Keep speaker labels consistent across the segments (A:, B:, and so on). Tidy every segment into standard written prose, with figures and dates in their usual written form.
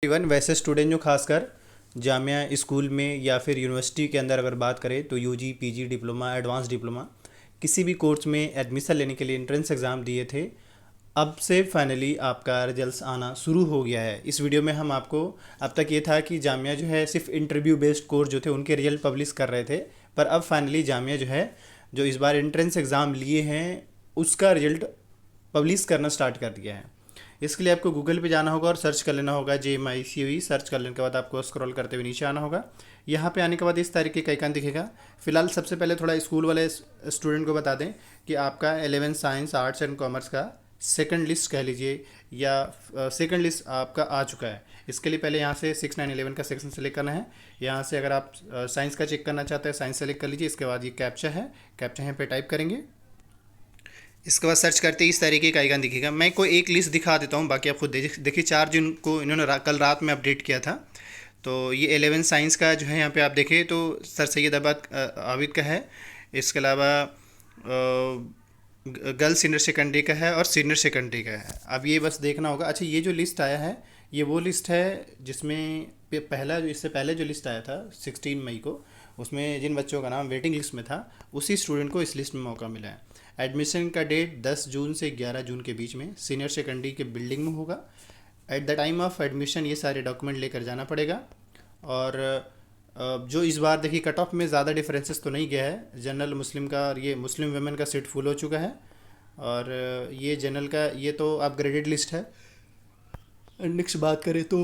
A: Even वैसे student जो खासकर जामिया स्कूल में या फिर यूनिवर्सिटी के अंदर अगर बात करें तो UG PG diploma advance diploma किसी भी कोर्स में एडमिशन लेने के लिए एंट्रेंस एग्ज़ाम दिए थे। अब से फाइनली आपका रिजल्ट्स आना शुरू हो गया है। इस वीडियो में हम आपको, अब तक ये था कि जामिया जो है सिर्फ इंटरव्यू बेस्ड कोर्स जो थे उनके रिजल्ट पब्लिश कर रहे थे, पर अब फाइनली जामिया जो है जो इस बार एंट्रेंस एग्ज़ाम लिए हैं उसका रिजल्ट पब्लिश करना स्टार्ट कर दिया है। इसके लिए आपको गूगल पे जाना होगा और सर्च कर लेना होगा JMICUE। सर्च कर लेने के बाद आपको स्क्रॉल करते हुए नीचे आना होगा। यहाँ पे आने के बाद इस तरीके का आइकन दिखेगा। फिलहाल सबसे पहले थोड़ा स्कूल वाले स्टूडेंट को बता दें कि आपका 11 साइंस आर्ट्स एंड कॉमर्स का सेकंड लिस्ट कह लीजिए या सेकंड लिस्ट आपका आ चुका है। इसके लिए पहले यहाँ से 6, 9, 11 का सेक्शन सेलेक्ट करना है। यहाँ से अगर आप साइंस का चेक करना चाहते हैं साइंस सेलेक्ट कर लीजिए। इसके बाद ये कैप्चा है, कैप्चा यहाँ पे टाइप करेंगे। इसके बाद सर्च करते ही इस तरीके का आइकन दिखेगा। मैं कोई एक लिस्ट दिखा देता हूँ, बाकी आप खुद देखिए। 4 जून को इन्होंने कल रात में अपडेट किया था। तो ये 11 साइंस का जो है यहाँ पे आप देखें तो सर सैयद आबिद का है। इसके अलावा गर्ल्स सीनियर सेकेंडरी का है और सीनियर सेकेंडरी का है। अब ये बस देखना होगा। अच्छा, ये जो लिस्ट आया है ये वो लिस्ट है जिसमें पहला जो इससे पहले जो लिस्ट आया था 16 मई को, उसमें जिन बच्चों का नाम वेटिंग लिस्ट में था उसी स्टूडेंट को इस लिस्ट में मौका मिला है। एडमिशन का डेट 10 जून से 11 जून के बीच में सीनियर सेकेंडरी के बिल्डिंग में होगा। At the time of admission ये सारे डॉक्यूमेंट लेकर जाना पड़ेगा। और जो इस बार देखिए कट ऑफ में ज़्यादा डिफरेंसेस तो नहीं गया है। जनरल मुस्लिम का और ये मुस्लिम वुमेन का सीट फुल हो चुका है। और ये जनरल का ये तो अपग्रेडेड लिस्ट है। नेक्स्ट बात करें तो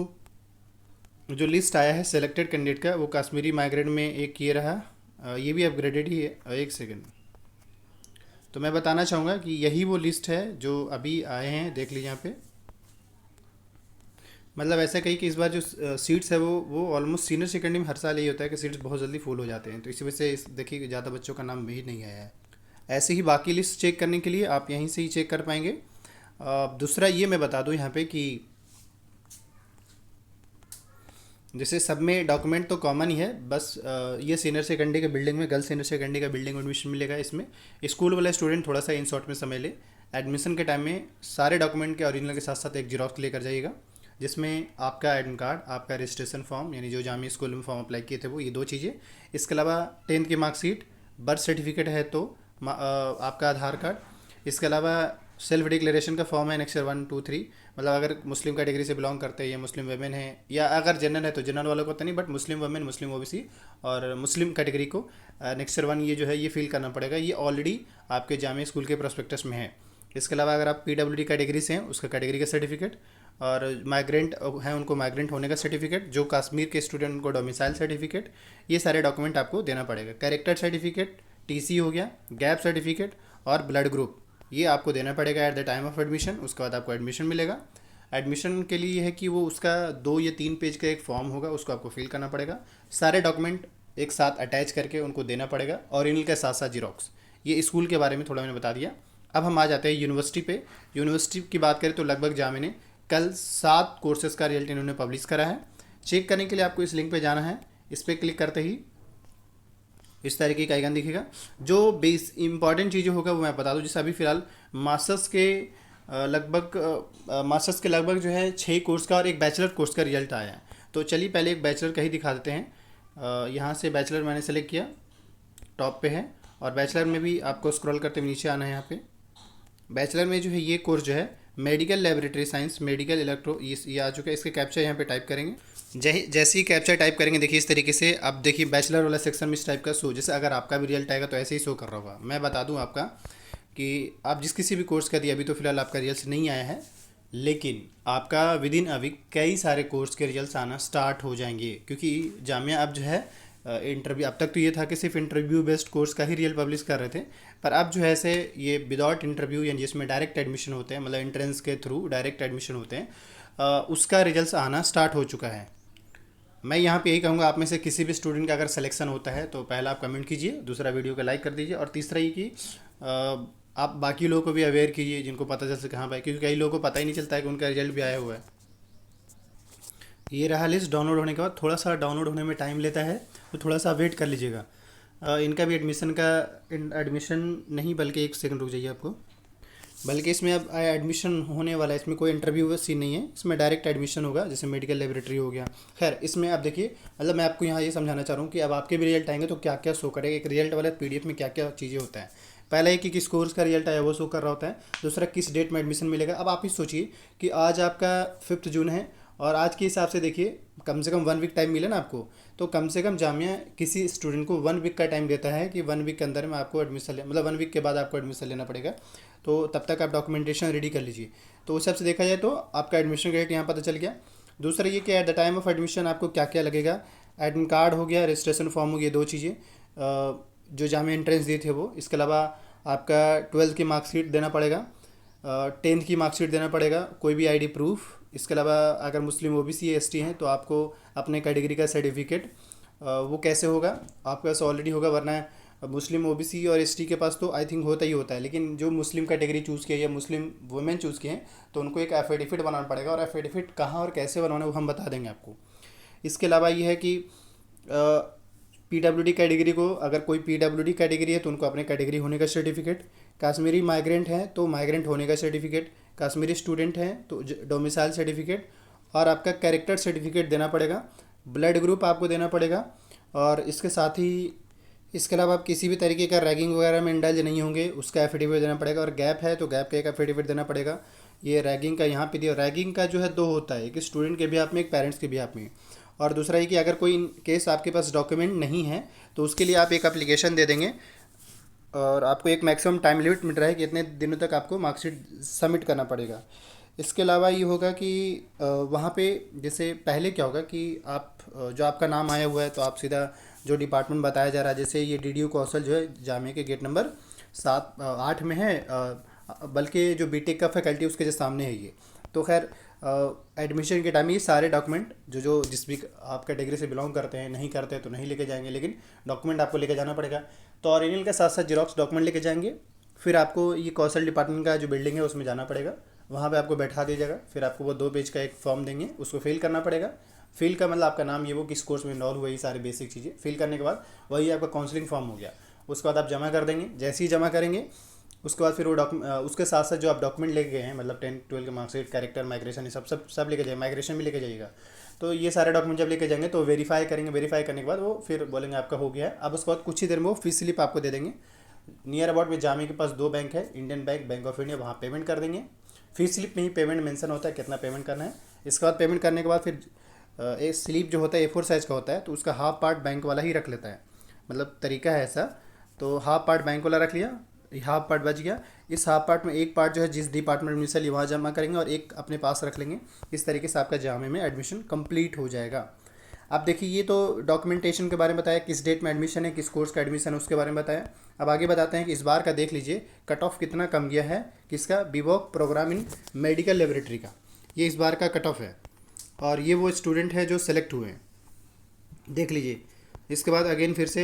A: जो लिस्ट आया है सेलेक्टेड कैंडिडेट का वो कश्मीरी माइग्रेंट में एक ये रहा, ये भी अपग्रेडेड ही है। एक सेकेंड, तो मैं बताना चाहूँगा कि यही वो लिस्ट है जो अभी आए हैं। देख लीजिए यहाँ पे, मतलब ऐसा कही कि इस बार जो सीट्स है वो ऑलमोस्ट सीनियर सेकेंडरी में हर साल यही होता है कि सीट्स बहुत जल्दी फुल हो जाते हैं। तो इसी वजह से देखिए ज़्यादा बच्चों का नाम भी नहीं आया है। ऐसे ही बाकी लिस्ट चेक करने के लिए आप यहीं से ही चेक कर पाएंगे। दूसरा ये मैं बता दूँ यहाँ पे कि जैसे सब में डॉक्यूमेंट तो कॉमन ही है, बस ये सीनियर सेकेंडरी के बिल्डिंग में गर्ल्स सीनियर सेकेंडरी का बिल्डिंग एडमिशन मिलेगा। इसमें स्कूल वाला स्टूडेंट थोड़ा सा इन शॉर्ट में समझ ले, एडमिशन के टाइम में सारे डॉक्यूमेंट के ओरिजिनल के साथ साथ एक जीरोक्स लेकर जाइएगा, जिसमें आपका एडमिट कार्ड, आपका रजिस्ट्रेशन फॉर्म यानी जो जामिया स्कूल में फॉर्म अप्लाई किए थे वो, ये 2 चीज़ें। इसके अलावा 10th की मार्कशीट, बर्थ सर्टिफिकेट है तो आपका आधार कार्ड। इसके अलावा सेल्फ डिक्लेरेशन का फॉर्म है एनेक्सर 1, 2, 3। मतलब अगर मुस्लिम कैटेगरी से बिलोंग करते हैं या मुस्लिम वुमेन है या अगर जनरल है तो जनरल वालों को तो नहीं, but Muslim women, Muslim OBC और मुस्लिम कैटेगरी को एनेक्सर 1 ये जो है ये फिल करना पड़ेगा। ये ऑलरेडी आपके जामिया स्कूल के प्रोस्पेक्टस में है। इसके अलावा अगर आप PWD कैटेगरी से हैं उसका कैटेगरी का सर्टिफिकेट, और माइग्रेंट हैं उनको माइग्रेंट होने का सर्टिफिकेट, जो कश्मीर के स्टूडेंट उनको डोमिसाइल सर्टिफिकेट, ये सारे डॉक्यूमेंट आपको देना पड़ेगा। कैरेक्टर सर्टिफिकेट, TC हो गया, गैप सर्टिफिकेट और ब्लड ग्रुप, ये आपको देना पड़ेगा at the time of admission. उसके बाद आपको एडमिशन मिलेगा। एडमिशन के लिए यह है कि वो उसका 2 या 3 पेज का एक फॉर्म होगा, उसको आपको फिल करना पड़ेगा। सारे डॉक्यूमेंट एक साथ अटैच करके उनको देना पड़ेगा, ओरिजिनल के साथ साथ जीरोक्स। ये स्कूल के बारे में थोड़ा मैंने बता दिया। अब हम आ जाते हैं यूनिवर्सिटी पे। यूनिवर्सिटी की बात करें तो लगभग जामिया ने कल 7 कोर्सेज़ का रिजल्ट इन्होंने पब्लिश करा है। चेक करने के लिए आपको इस लिंक पे जाना है। इस पर क्लिक करते ही इस तरीके का आइकन दिखेगा। जो बेस इंपॉर्टेंट चीज़ें होगा वो मैं बता दूं। जैसे अभी फ़िलहाल मास्टर्स के लगभग जो है 6 कोर्स का और एक बैचलर कोर्स का रिजल्ट आया है। तो चलिए पहले एक बैचलर का ही दिखा देते हैं। यहाँ से बैचलर मैंने सेलेक्ट किया, टॉप पे है। और बैचलर में भी आपको स्क्रॉल करते हुए नीचे आना है। यहाँ पे बैचलर में जो है ये कोर्स जो है medical laboratory science, medical electro, ये आ चुका है। इसके कैप्चा यहाँ पे टाइप करेंगे। जैसे ही कैप्चा टाइप करेंगे देखिए इस तरीके से अब देखिए बैचलर वाला सेक्शन में इस टाइप का शो, जैसे अगर आपका भी रिजल्ट आएगा तो ऐसे ही शो कर रहा होगा। मैं बता दूं आपका कि आप जिस किसी भी कोर्स का दिया, अभी तो फिलहाल आपका रिजल्ट नहीं आया है, लेकिन आपका विद इन अ वीक कई सारे कोर्स के रिजल्ट आना स्टार्ट हो जाएंगे। क्योंकि जामिया अब जो है इंटरव्यू, अब तक तो ये था कि सिर्फ इंटरव्यू बेस्ड कोर्स का ही रिजल्ट पब्लिश कर रहे थे, पर अब जो है ऐसे ये विदाउट इंटरव्यू यानी जिसमें डायरेक्ट एडमिशन होते हैं, मतलब एंट्रेंस के थ्रू डायरेक्ट एडमिशन होते हैं, उसका रिजल्ट आना स्टार्ट हो चुका है। मैं यहाँ पे यही कहूँगा, आप में से किसी भी स्टूडेंट का अगर सिलेक्शन होता है तो पहला आप कमेंट कीजिए, दूसरा वीडियो को लाइक कर दीजिए, और तीसरा ये कि आप बाकी लोगों को भी अवेयर कीजिए जिनको पता चल सके हाँ भाई, क्योंकि कई लोगों को पता ही नहीं चलता है कि उनका रिजल्ट भी आया हुआ है। ये रहा लिस्ट। डाउनलोड होने के बाद थोड़ा सा डाउनलोड होने में टाइम लेता है, तो थोड़ा सा वेट कर लीजिएगा। इनका भी एडमिशन नहीं, बल्कि 1 सेकंड रुक जाइए आपको। बल्कि इसमें अब एडमिशन होने वाला है, इसमें कोई इंटरव्यू सीन नहीं है, इसमें डायरेक्ट एडमिशन होगा, जैसे मेडिकल लेबोरेटरी हो गया। खैर इसमें आप देखिए, मतलब मैं आपको यहाँ ये समझाना चाह रहा हूँ कि अब आपके भी रिजल्ट आएंगे तो क्या क्या शो करेगा। एक रिजल्ट वाले पीडीएफ में क्या क्या चीज़ें होता है। पहला है कि किस कोर्स का रिजल्ट आया वो शो कर रहा होता है। दूसरा किस डेट में एडमिशन मिलेगा। अब आप ही सोचिए कि आज आपका 5 जून है और आज के हिसाब से देखिए कम से कम 1 वीक टाइम मिले ना आपको, तो कम से कम जामिया किसी स्टूडेंट को 1 वीक का टाइम देता है कि 1 वीक के अंदर में आपको एडमिशन मतलब 1 वीक के बाद आपको एडमिशन लेना पड़ेगा। तो तब तक आप डॉक्यूमेंटेशन रेडी कर लीजिए। तो उस हिसाब से देखा जाए तो आपका एडमिशन रेट यहाँ पता चल गया। दूसरा ये कि at the time of admission आपको क्या क्या लगेगा। एडमिट कार्ड हो गया, रजिस्ट्रेशन फॉर्म हो गया, 2 चीज़ें जो जामिया एंट्रेंस दिए थे वो। इसके अलावा आपका 12th की मार्कशीट देना पड़ेगा, 10th की मार्कशीट देना पड़ेगा, कोई भी आईडी प्रूफ। इसके अलावा अगर मुस्लिम ओबीसी एसटी हैं तो आपको अपने कैटेगरी का सर्टिफिकेट, वो कैसे होगा आपके पास ऑलरेडी होगा, वरना मुस्लिम ओबीसी और एसटी के पास तो आई थिंक होता ही होता है, लेकिन जो मुस्लिम कैटेगरी चूज़ की है या मुस्लिम वुमेन चूज़ की हैं तो उनको एक एफिडेविट बनाना पड़ेगा, और एफिडेविट कहाँ और कैसे बनवाना है वो हम बता देंगे आपको। इसके अलावा ये है कि पीडब्ल्यूडी कैटेगरी को, अगर कोई पीडब्ल्यूडी कैटेगरी है तो उनको अपने कैटेगरी होने का सर्टिफिकेट, कश्मीरी माइग्रेंट हैं तो माइग्रेंट होने का सर्टिफिकेट, कश्मीरी स्टूडेंट हैं तो डोमिसाइल सर्टिफिकेट, और आपका कैरेक्टर सर्टिफिकेट देना पड़ेगा, ब्लड ग्रुप आपको देना पड़ेगा। और इसके साथ ही इसके अलावा आप किसी भी तरीके का रैगिंग वगैरह में इंडल्ज नहीं होंगे उसका एफिडेविट देना पड़ेगा, और गैप है तो गैप का एक एफिडेविट देना पड़ेगा। ये रैगिंग का यहाँ पे दिया, रैगिंग का जो है 2 होता है, एक स्टूडेंट के बिहाफ में, एक पेरेंट्स के बिहाफ में। और दूसरा ये कि अगर कोई केस आपके पास डॉक्यूमेंट नहीं है तो उसके लिए आप एक एप्लीकेशन दे देंगे, और आपको एक मैक्सिमम टाइम लिमिट मिल रहा है कि इतने दिनों तक आपको मार्कशीट सबमिट करना पड़ेगा। इसके अलावा ये होगा कि वहाँ पे जैसे पहले क्या होगा कि आप जो आपका नाम आया हुआ है तो आप सीधा जो डिपार्टमेंट बताया जा रहा है, जैसे ये डीडीयू कौशल जो है जामिया के गेट नंबर 8 में है, बल्कि जो बीटेक का फैकल्टी उसके जो सामने है ये। तो खैर एडमिशन के टाइम ये सारे डॉक्यूमेंट जो जो जिस भी आप कैटेगरी से बिलोंग करते हैं, नहीं करते हैं तो नहीं लेके जाएंगे, लेकिन डॉक्यूमेंट आपको लेके जाना पड़ेगा। तो ओरिजिनल के साथ साथ जेरॉक्स डॉक्यूमेंट लेके जाएंगे। फिर आपको ये कौशल डिपार्टमेंट का जो बिल्डिंग है उसमें जाना पड़ेगा, वहाँ पे आपको बैठा दिया जाएगा। फिर आपको वो 2 पेज का एक फॉर्म देंगे, उसको फिल करना पड़ेगा। फिल का मतलब आपका नाम, ये वो किस कोर्स में इन्वॉल्व हुआ, ये सारी बेसिक चीज़ें फिल करने के बाद वही आपका काउंसलिंग फॉर्म हो गया। उसके बाद आप जमा कर देंगे। जैसे ही जमा करेंगे उसके बाद फिर वो उसके साथ साथ जो आप डॉक्यूमेंट लेके गए हैं, मतलब 10th 12th के मार्कशीट, कैरेक्टर, माइग्रेशन, ये सब लेके जाइए, माइग्रेशन भी लेके जाइएगा। तो ये सारे डॉक्यूमेंट जब लेके जाएंगे तो वेरीफाई करेंगे, वेरीफाई करने के बाद वो फिर बोलेंगे आपका हो गया है। अब उसके बाद कुछ ही देर में वो फीस स्लिप आपको दे देंगे। नियर अबाउट में जामिया के पास 2 बैंक है, Indian bank, bank of India, वहाँ पेमेंट कर देंगे। फीस स्लिप में ही पेमेंट मेंशन होता है कितना पेमेंट करना है। इसके बाद पेमेंट करने के बाद फिर एक स्लिप जो होता है A4 साइज़ का होता है, तो उसका हाफ पार्ट बैंक वाला ही रख लेता है, मतलब तरीका है ऐसा। तो हाफ पार्ट बैंक वाला रख लिया, हाफ पार्ट बच गया। इस हाफ पार्ट में एक पार्ट जो है जिस डिपार्टमेंट में चलिए वहाँ जमा करेंगे और एक अपने पास रख लेंगे। इस तरीके से आपका जामिया में एडमिशन कंप्लीट हो जाएगा। अब देखिए ये तो डॉक्यूमेंटेशन के बारे में बताया, किस डेट में एडमिशन है, किस कोर्स का एडमिशन है उसके बारे में बताया। अब आगे बताते हैं कि इस बार का देख लीजिए कट ऑफ कितना कम गया है, किसका, BVoc program in medical laboratory का। ये इस बार का कट ऑफ है और ये वो स्टूडेंट है जो सेलेक्ट हुए हैं, देख लीजिए। इसके बाद अगेन फिर से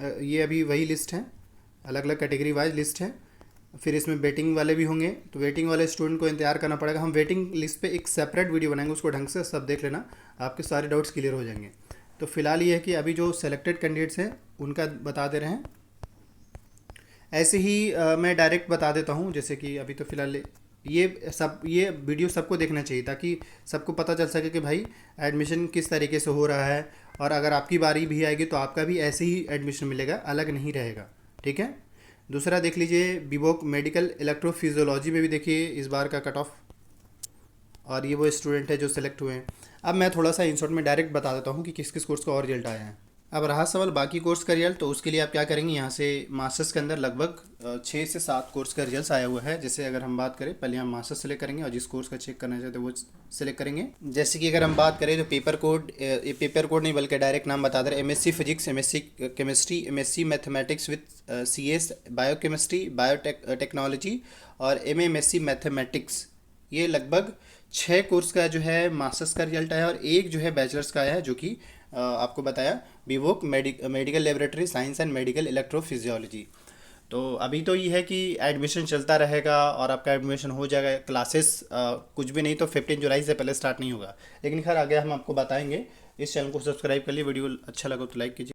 A: ये अभी वही लिस्ट है, अलग अलग कैटेगरी वाइज लिस्ट है। फिर इसमें वेटिंग वाले भी होंगे, तो वेटिंग वाले स्टूडेंट को इंतजार करना पड़ेगा। हम वेटिंग लिस्ट पे एक सेपरेट वीडियो बनाएंगे, उसको ढंग से सब देख लेना, आपके सारे डाउट्स क्लियर हो जाएंगे। तो फिलहाल ये है कि अभी जो सेलेक्टेड कैंडिडेट्स हैं उनका बता दे रहे हैं। ऐसे ही मैं डायरेक्ट बता देता हूँ, जैसे कि अभी तो फिलहाल ये वीडियो सबको देखना चाहिए ताकि सबको पता चल सके कि भाई एडमिशन किस तरीके से हो रहा है, और अगर आपकी बारी भी आएगी तो आपका भी ऐसे ही एडमिशन मिलेगा, अलग नहीं रहेगा, ठीक है। दूसरा देख लीजिए बीवॉक मेडिकल इलेक्ट्रोफिजियोलॉजी में भी देखिए इस बार का कट ऑफ, और ये वो स्टूडेंट है जो सेलेक्ट हुए हैं। अब मैं थोड़ा सा इन शॉर्ट में डायरेक्ट बता देता हूँ कि किस किस कोर्स का और रिजल्ट आया है। अब रहा सवाल बाकी कोर्स का रिजल्ट, तो उसके लिए आप क्या करेंगे, यहाँ से मास्टर्स के अंदर लगभग 6 से 7 कोर्स का रिजल्ट आया हुआ है। जैसे अगर हम बात करें, पहले हम मास्टर्स सेलेक्ट करेंगे और जिस कोर्स का चेक करना चाहते हैं वो सेलेक्ट करेंगे। जैसे कि अगर हम बात करें तो पेपर कोड नहीं बल्कि डायरेक्ट नाम बता दे रहे, MSc physics, MSc chemistry, MSc mathematics with CS biochemistry, biotechnology और MSc मैथमेटिक्स। ये लगभग 6 कोर्स का जो है मास्टर्स का रिजल्ट आया, और एक जो है बैचलर्स का आया है, जो कि आपको बताया बीवॉक medical laboratory science and medical electrophysiology. तो अभी तो ये है कि एडमिशन चलता रहेगा और आपका एडमिशन हो जाएगा। क्लासेस कुछ भी नहीं तो 15 जुलाई से पहले स्टार्ट नहीं होगा, लेकिन खैर आगे हम आपको बताएंगे। इस चैनल को सब्सक्राइब कर लिए, वीडियो अच्छा लगा तो लाइक कीजिए।